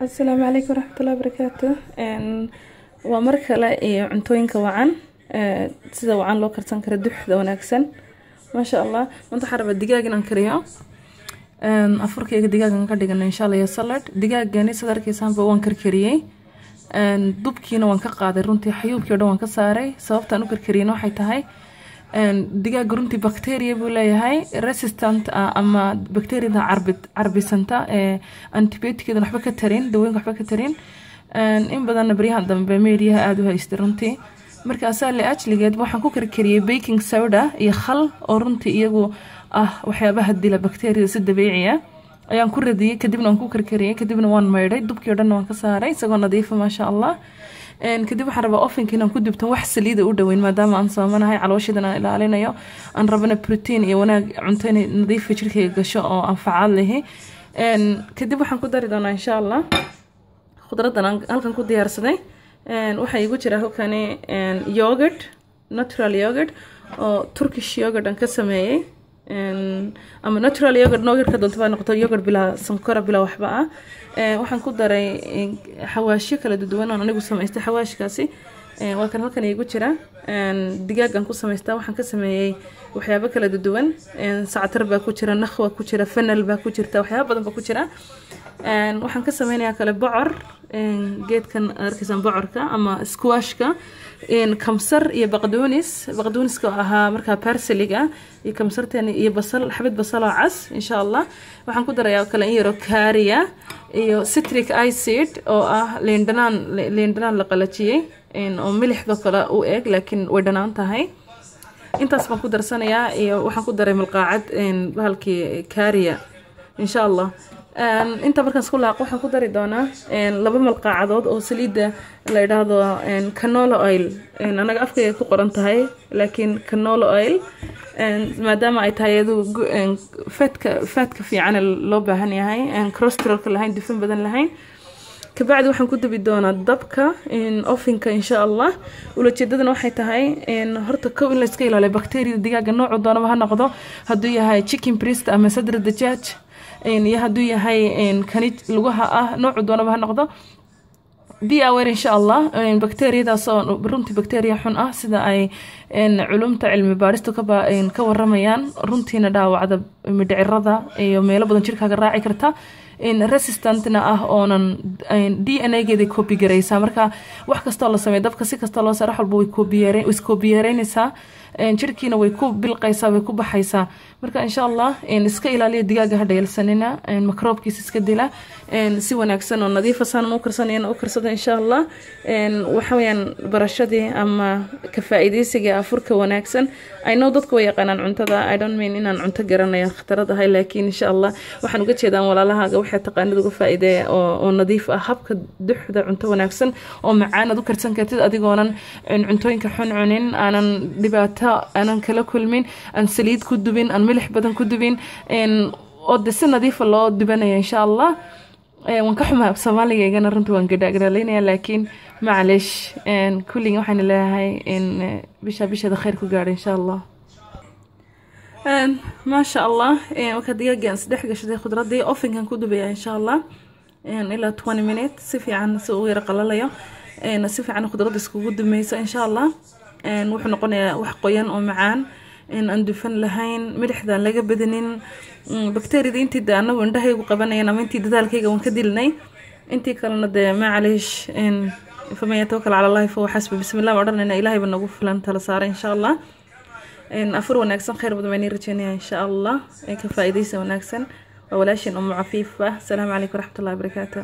السلام عليكم ورحمة الله وبركاته. ومركلة عنتوينك وعن سيدا وعن لو كرتان كردوح ذا وناكسن ما شاء الله. وانت حرب الدقاق ننكريا أفركي الدقاق نقدقنا إن شاء الله يصلت دقاق جاني صدر كيسان بوان كركريي دوبكينا وان كقاعد رنتي حيوبكي ودوان كساري سببتا نو كركرينو حيتهاي دقاق رنتي بكتيريا بولايهاي ريسيستانت اما بكتيريا دا عربي سنتا انتيبيوتيك دا نحبا كترين دوين نحبا كترين in badan bariyahan dambe meediyaha aad u haystay runtii marka asaale ajligeed waxaan ku karkariyay baking soda iyo khal oo runtii iyagu waxyaabaha dila bakteeriyada si dabiici ah ayaan ku radiyay kadibna aan ku karkariyay kadibna waan maydhay dubkii oo dhan waan ka saaray isagoo nadiif ah ma sha Allah kadib waxaan rabaa ovenka inaan ku dubto wax saliid u dhaweyn maadaama aan saamanahay calooshidan aan ilaalinayo aan rabana protein iyo wanaag cunto inay nadiif jirkayga gasho oo anfacaad leh kadib waxaan ku dari doonaa insha Allah خضرتنا halkan ku diyaarsaday waxa igu jira halkan yogurt natural yogurt oo Turkish yogurt aan ka sameeyay ama natural yogurt ka doonto noqoto yogurt bila sonkor bila waxba waxaan ku daray xawaashi kala duwan oo anigu sameystay xawaashkaasi waa kan halkan igu jira digaag aan ku sameystay waxaan ka sameeyay waxyaabo kala duwan saatar baa ku jira nakhwa ku jira fanal baa ku jirta waxyaabo badan baa ku jira waxaan ka sameynayaa kale bocor geedkan arkaysan bocorka ama squashka kamsar iyo baqdoonis ahaa marka parsleyga iyo kamsartan iyo basal xabad basal oo cas insha Allah waxaan ku darayaa kale in yaro kariya iyo citric acid oo liin dhanaan la qalajiyay oo milixda kale u eeg laakiin way dhanaan tahay intaas baan ku darsanayaa iyo waxaan ku daray malqaacad bahalkii kariya insha Allah inta markaan isku laaqo waxaan ku dari doonaa laba malqaacadood oo saliida la yiraahdo canola oil anaga afkayga ku qoran tahay laakiin canola oil maadaama ay tahay fatka fiican loo baahan yahay cholesterol lahayn dufan badan lahayn kabacdi waxaan ku dubi doonaa dabka ovenka insha Allah ulajeedadana waxay tahay horta kow in la iska ilaaliyo bakteeriyada digaaga nooc doonaba ha noqdo haduu yahay chicken breast ama sadr dajaaj iyo haduu yahay kanid lugaha nooc doonaba ha noqdo be aware insha Allah bakteeriyadaas oo runtii bakteeriya xun sida ay culumta cilmi baaristu ka waramayaan runtiina dhaawacda midhicirada iyo meelo badan jirkaaga raaci karta resistantna oonan DNA-geeda copy gareysa marka wax kasta la sameeyo dabka si kasta loo saaro walba way copy yareynaysaa jirkiina way ku bilqaysaa way ku baxaysaa marka insha Allah iska ilaaliyo digaaga ha dheelsanina microbekiisa iska dila si wanaagsan oo nadiif ah u karsanayna u karsada insha Allah waxa weeyaan barashadii ama ka faa'iideysiga afurka wanaagsan I know dadku way yaqaanaan cuntada I don't mean inaan cunto garanayo khataradahay laakiin insha Allah waxaan uga jeedaan walaalahaaga waxa taqaanid uga faa'iideeya oo nadiif ah habka duxda cunto wanaagsan oo macaan aad u karsan kartid adigoonan cuntooyinka xun cunin aanan dhibaato aanan kala kulmin aan saliid ku dubin aan milix badan ku dubin oo si nadiif loo dubanayo insha Allah waan ka xumaa Soomaaligeena runtii waan gadagaleynaya laakiin macaleesh kulliga waxaan leeyahay bisha khayr ku gaar insha Allah ما شاء الله وكذا دقيقة صدق قشدي خضرات دي أوفن كان كده بيا إن شاء الله إلا 20 minutes سفي عن سوي رقلاليا سفي عن خضرات سكوت دميسة إن شاء الله وحنا قلنا وحقيان ومعان أندفن لهين مريحدا لقى بدنين بكتيريا دي أنت ده أنا وندهي وقبنا أنا أنت ده ذلك يوم كدلني أنت كلنا ده معلش فما يتوكل على الله فهو حسب بسم الله وعرنا إن إلهي بنقول فلان تلصار إن شاء الله أفر وناكسن خير بدماني رجعني إن شاء الله كفائديس وناكسن وولاشين عفيفة السلام عليكم ورحمة الله وبركاته.